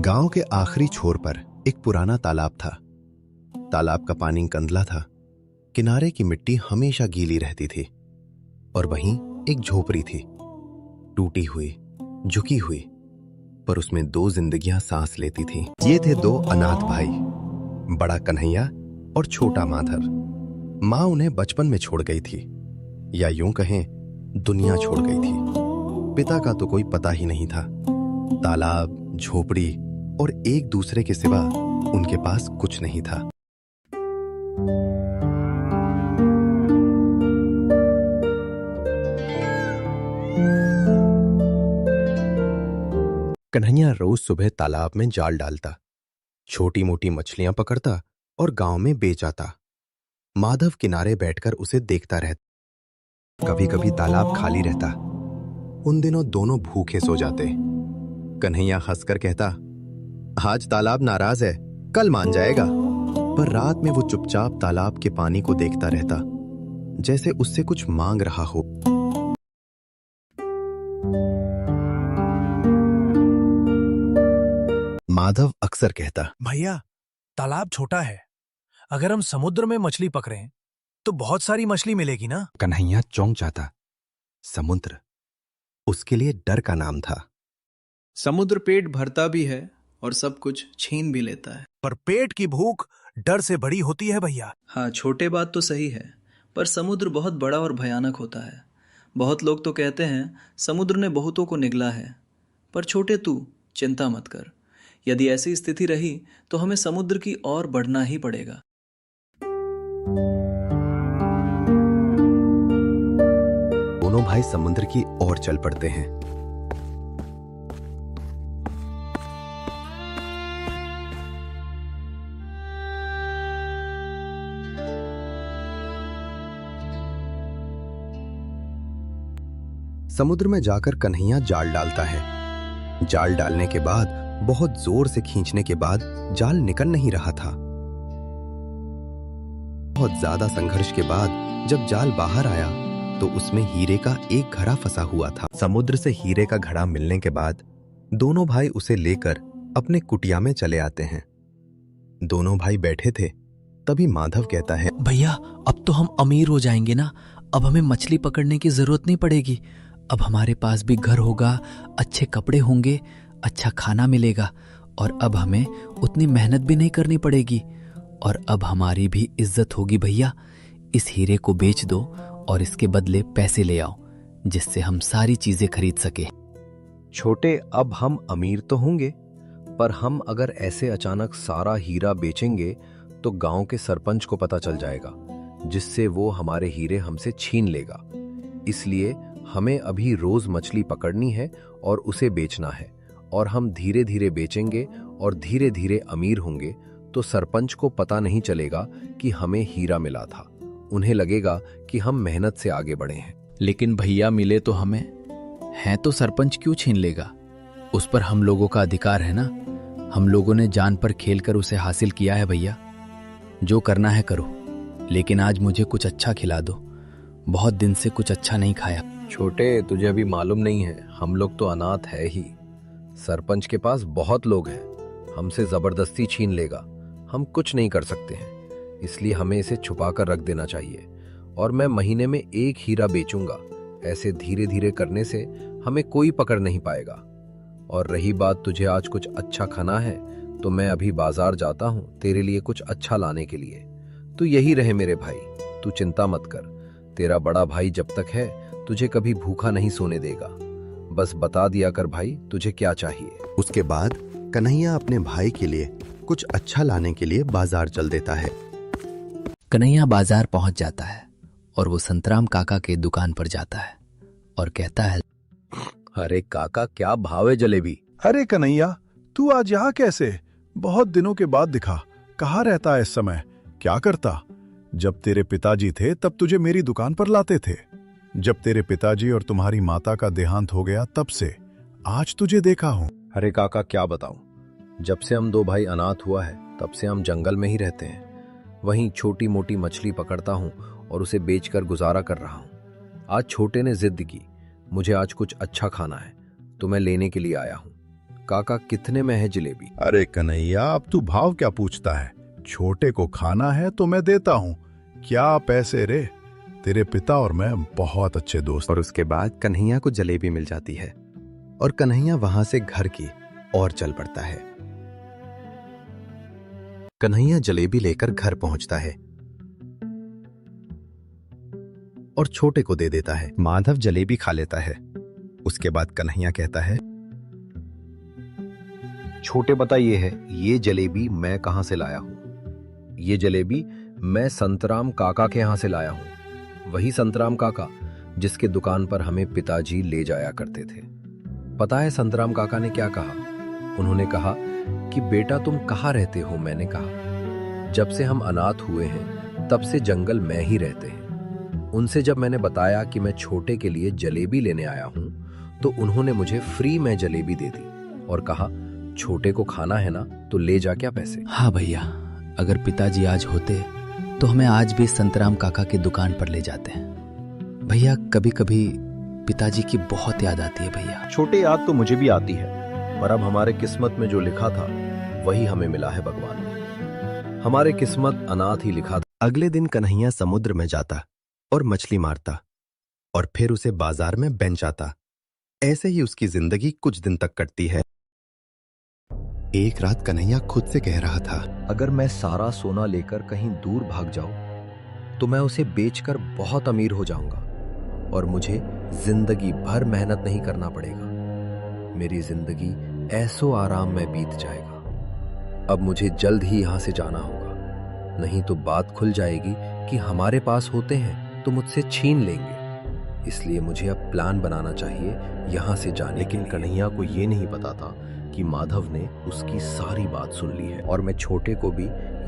गांव के आखिरी छोर पर एक पुराना तालाब था। तालाब का पानी कंदला था, किनारे की मिट्टी हमेशा गीली रहती थी और वहीं एक झोपड़ी थी, टूटी हुई, झुकी हुई, पर उसमें दो जिंदगियां सांस लेती थीं। ये थे दो अनाथ भाई, बड़ा कन्हैया और छोटा माधव। मां उन्हें बचपन में छोड़ गई थी, या यूं कहें दुनिया छोड़ गई थी। पिता का तो कोई पता ही नहीं था। तालाब, झोपड़ी और एक दूसरे के सिवा उनके पास कुछ नहीं था। कन्हैया रोज सुबह तालाब में जाल डालता, छोटी मोटी मछलियां पकड़ता और गांव में बेच आता। माधव किनारे बैठकर उसे देखता रहता। कभी कभी तालाब खाली रहता। उन दिनों दोनों भूखे सो जाते। कन्हैया हंसकर कहता, आज तालाब नाराज है, कल मान जाएगा। पर रात में वो चुपचाप तालाब के पानी को देखता रहता, जैसे उससे कुछ मांग रहा हो। माधव अक्सर कहता, भैया, तालाब छोटा है, अगर हम समुद्र में मछली पकड़ें तो बहुत सारी मछली मिलेगी ना? कन्हैया चौंक जाता। समुद्र उसके लिए डर का नाम था। समुद्र पेट भरता भी है और सब कुछ छीन भी लेता है। पर पेट की भूख डर से बड़ी होती है भैया। हाँ, छोटे बात तो सही है, पर समुद्र बहुत बड़ा और भयानक होता है। बहुत लोग तो कहते हैं समुद्र ने बहुतों को निगला है, पर छोटे तू चिंता मत कर। यदि ऐसी स्थिति रही तो हमें समुद्र की ओर बढ़ना ही पड़ेगा। दोनों भाई समुद्र की ओर चल पड़ते हैं। समुद्र में जाकर कन्हैया जाल डालता है। जाल डालने के बाद बहुत जोर से खींचने के बाद जाल निकल नहीं रहा था। बहुत ज्यादा संघर्ष के बाद जब जाल बाहर आया तो उसमें हीरे का एक घड़ा फंसा हुआ था। समुद्र से हीरे का घड़ा मिलने के बाद दोनों भाई उसे लेकर अपने कुटिया में चले आते हैं। दोनों भाई बैठे थे, तभी माधव कहता है, भैया, अब तो हम अमीर हो जाएंगे ना। अब हमें मछली पकड़ने की जरूरत नहीं पड़ेगी। अब हमारे पास भी घर होगा, अच्छे कपड़े होंगे, अच्छा खाना मिलेगा और अब हमें उतनी मेहनत भी नहीं करनी पड़ेगी और अब हमारी भी इज्जत होगी। भैया, इस हीरे को बेच दो और इसके बदले पैसे ले आओ, जिससे हम सारी चीजें खरीद सके। छोटे, अब हम अमीर तो होंगे, पर हम अगर ऐसे अचानक सारा हीरा बेचेंगे तो गांव के सरपंच को पता चल जाएगा, जिससे वो हमारे हीरे हमसे छीन लेगा। इसलिए हमें अभी रोज मछली पकड़नी है और उसे बेचना है, और हम धीरे धीरे बेचेंगे और धीरे धीरे अमीर होंगे तो सरपंच को पता नहीं चलेगा कि हमें हीरा मिला था। उन्हें लगेगा कि हम मेहनत से आगे बढ़े हैं। लेकिन भैया, मिले तो हमें हैं तो सरपंच क्यों छीन लेगा? उस पर हम लोगों का अधिकार है ना। हम लोगों ने जान पर खेलकर उसे हासिल किया है। भैया, जो करना है करो, लेकिन आज मुझे कुछ अच्छा खिला दो। बहुत दिन से कुछ अच्छा नहीं खाया। छोटे, तुझे अभी मालूम नहीं है, हम लोग तो अनाथ है ही। सरपंच के पास बहुत लोग हैं, हमसे जबरदस्ती छीन लेगा। हम कुछ नहीं कर सकते हैं, इसलिए हमें इसे छुपा कर रख देना चाहिए। और मैं महीने में एक हीरा बेचूंगा। ऐसे धीरे धीरे करने से हमें कोई पकड़ नहीं पाएगा। और रही बात तुझे आज कुछ अच्छा खाना है, तो मैं अभी बाजार जाता हूँ तेरे लिए कुछ अच्छा लाने के लिए। तू यही रहे मेरे भाई, तू चिंता मत कर। तेरा बड़ा भाई जब तक है तुझे कभी भूखा नहीं सोने देगा। बस बता दिया कर भाई, तुझे क्या चाहिए। उसके बाद कन्हैया अपने भाई के लिए कुछ अच्छा लाने के लिए बाजार चल देता है। कन्हैया बाजार पहुंच जाता है और वो संतराम काका के दुकान पर जाता है और कहता है, अरे काका, क्या भाव है जलेबी? अरे कन्हैया, तू आज यहाँ कैसे? बहुत दिनों के बाद दिखा। कहाँ रहता है इस समय? क्या करता? जब तेरे पिताजी थे तब तुझे मेरी दुकान पर लाते थे। जब तेरे पिताजी और तुम्हारी माता का देहांत हो गया तब से आज तुझे देखा हूँ। अरे काका, क्या बताऊं, जब से हम दो भाई अनाथ हुआ है तब से हम जंगल में ही रहते हैं। वहीं छोटी मोटी मछली पकड़ता हूँ और उसे बेचकर गुजारा कर रहा हूँ। आज छोटे ने जिद की, मुझे आज कुछ अच्छा खाना है, तो मैं लेने के लिए आया हूँ। काका कितने में है जलेबी? अरे कन्हैया, अब तू भाव क्या पूछता है? छोटे को खाना है तो मैं देता हूँ। क्या पैसे रे, तेरे पिता और मैं बहुत अच्छे दोस्त। और उसके बाद कन्हैया को जलेबी मिल जाती है और कन्हैया वहां से घर की ओर चल पड़ता है। कन्हैया जलेबी लेकर घर पहुंचता है और छोटे को दे देता है। माधव जलेबी खा लेता है। उसके बाद कन्हैया कहता है, छोटे बताइए है, ये जलेबी मैं कहां से लाया हूं? ये जलेबी मैं संतराम काका के यहां से लाया हूं। वही संतराम काका जिसके दुकान पर हमें पिताजी ले जाया करते थे। पता है संतराम काका ने क्या कहा? उन्होंने कहा कि बेटा तुम कहाँ रहते हो? मैंने कहा जब से हम अनाथ हुए हैं तब से जंगल में ही रहते हैं। उनसे जब मैंने बताया कि मैं छोटे के लिए जलेबी लेने आया हूं तो उन्होंने मुझे फ्री में जलेबी दे दी और कहा छोटे को खाना है ना तो ले जा क्या पैसे। हाँ भैया, अगर पिताजी आज होते तो हमें आज भी संतराम काका की दुकान पर ले जाते हैं। भैया कभी कभी पिताजी की बहुत याद आती है भैया। छोटे, याद तो मुझे भी आती है, पर अब हमारे किस्मत में जो लिखा था वही हमें मिला है भगवान ने। हमारे किस्मत अनाथ ही लिखा था। अगले दिन कन्हैया समुद्र में जाता और मछली मारता और फिर उसे बाजार में बेच आता। ऐसे ही उसकी जिंदगी कुछ दिन तक कटती है। एक रात कन्हैया खुद से कह रहा था, अगर मैं सारा सोना लेकर कहीं दूर भाग जाऊं तो मैं उसे बेचकर बहुत अमीर हो जाऊंगा और मुझे जिंदगी भर मेहनत नहीं करना पड़ेगा। मेरी जिंदगी ऐसो आराम में बीत जाएगा। अब मुझे जल्द ही यहां से जाना होगा, नहीं तो बात खुल जाएगी कि हमारे पास होते हैं तो मुझसे छीन लेंगे। इसलिए मुझे अब प्लान बनाना चाहिए यहां से जाने। लेकिन कन्हैया को ये नहीं पता था कि माधव ने उसकी सारी बात सुन ली है और मैं छोटे को भी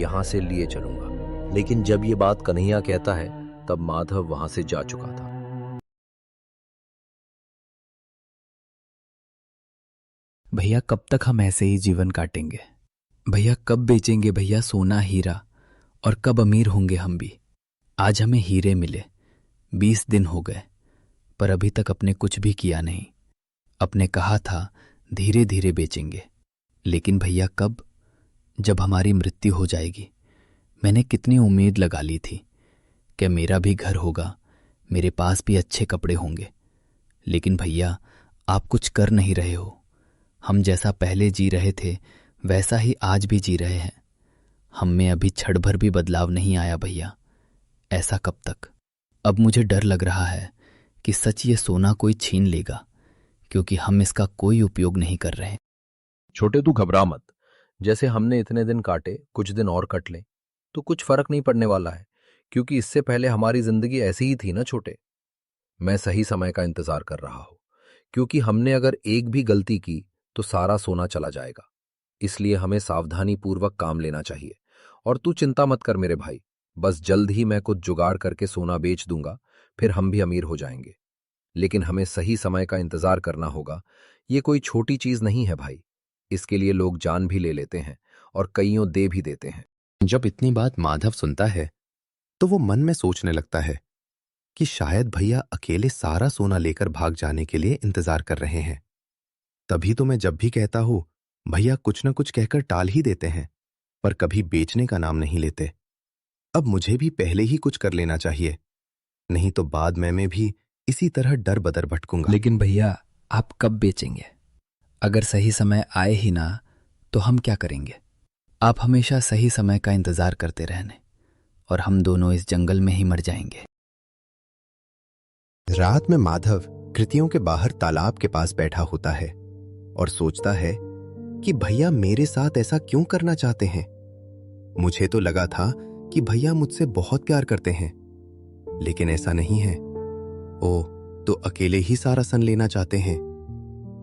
यहां से लिए चलूंगा। लेकिन जब ये बात कन्हैया कहता है तब माधव वहां से जा चुका था। भैया कब तक हम ऐसे ही जीवन काटेंगे? भैया कब बेचेंगे भैया सोना हीरा, और कब अमीर होंगे हम भी? आज हमें हीरे मिले, 20 दिन हो गए, पर अभी तक अपने कुछ भी किया नहीं। अपने कहा था धीरे धीरे बेचेंगे, लेकिन भैया कब? जब हमारी मृत्यु हो जाएगी। मैंने कितनी उम्मीद लगा ली थी कि मेरा भी घर होगा, मेरे पास भी अच्छे कपड़े होंगे। लेकिन भैया आप कुछ कर नहीं रहे हो। हम जैसा पहले जी रहे थे वैसा ही आज भी जी रहे हैं। हम में अभी क्षण भर भी बदलाव नहीं आया भैया। ऐसा कब तक? अब मुझे डर लग रहा है कि सच ये सोना कोई छीन लेगा, क्योंकि हम इसका कोई उपयोग नहीं कर रहे। छोटे तू घबरा मत। जैसे हमने इतने दिन काटे, कुछ दिन और कट लें तो कुछ फर्क नहीं पड़ने वाला है, क्योंकि इससे पहले हमारी जिंदगी ऐसी ही थी ना छोटे। मैं सही समय का इंतजार कर रहा हूं, क्योंकि हमने अगर एक भी गलती की तो सारा सोना चला जाएगा। इसलिए हमें सावधानी पूर्वक काम लेना चाहिए। और तू चिंता मत कर मेरे भाई, बस जल्द ही मैं कुछ जुगाड़ करके सोना बेच दूंगा, फिर हम भी अमीर हो जाएंगे। लेकिन हमें सही समय का इंतजार करना होगा। ये कोई छोटी चीज नहीं है भाई, इसके लिए लोग जान भी ले लेते हैं और कईयों दे भी देते हैं। जब इतनी बात माधव सुनता है तो वो मन में सोचने लगता है कि शायद भैया अकेले सारा सोना लेकर भाग जाने के लिए इंतजार कर रहे हैं। तभी तो मैं जब भी कहता हूं भैया कुछ न कुछ कहकर टाल ही देते हैं, पर कभी बेचने का नाम नहीं लेते। अब मुझे भी पहले ही कुछ कर लेना चाहिए, नहीं तो बाद में मैं भी इसी तरह डर बदर भटकूंगा। लेकिन भैया आप कब बेचेंगे? अगर सही समय आए ही ना तो हम क्या करेंगे? आप हमेशा सही समय का इंतजार करते रहने, और हम दोनों इस जंगल में ही मर जाएंगे। रात में माधव कृतियों के बाहर तालाब के पास बैठा होता है और सोचता है कि भैया मेरे साथ ऐसा क्यों करना चाहते हैं। मुझे तो लगा था कि भैया मुझसे बहुत प्यार करते हैं, लेकिन ऐसा नहीं है। ओह, तो अकेले ही सारा सन लेना चाहते हैं।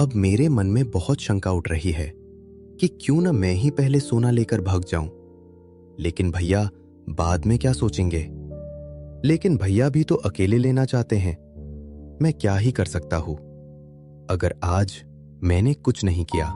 अब मेरे मन में बहुत शंका उठ रही है कि क्यों ना मैं ही पहले सोना लेकर भाग जाऊं। लेकिन भैया बाद में क्या सोचेंगे? लेकिन भैया भी तो अकेले लेना चाहते हैं। मैं क्या ही कर सकता हूं? अगर आज मैंने कुछ नहीं किया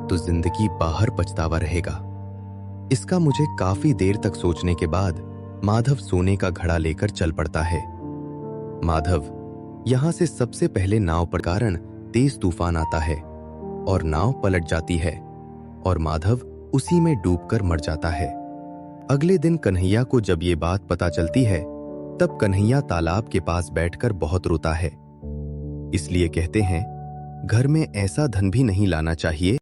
तो जिंदगी बाहर पछतावा रहेगा। इसका मुझे काफी देर तक सोचने के बाद माधव सोने का घड़ा लेकर चल पड़ता है। माधव यहां से सबसे पहले नाव पर कारण तेज तूफान आता है और नाव पलट जाती है और माधव उसी में डूबकर मर जाता है। अगले दिन कन्हैया को जब ये बात पता चलती है, तब कन्हैया तालाब के पास बैठकर बहुत रोता है। इसलिए कहते हैं, घर में ऐसा धन भी नहीं लाना चाहिए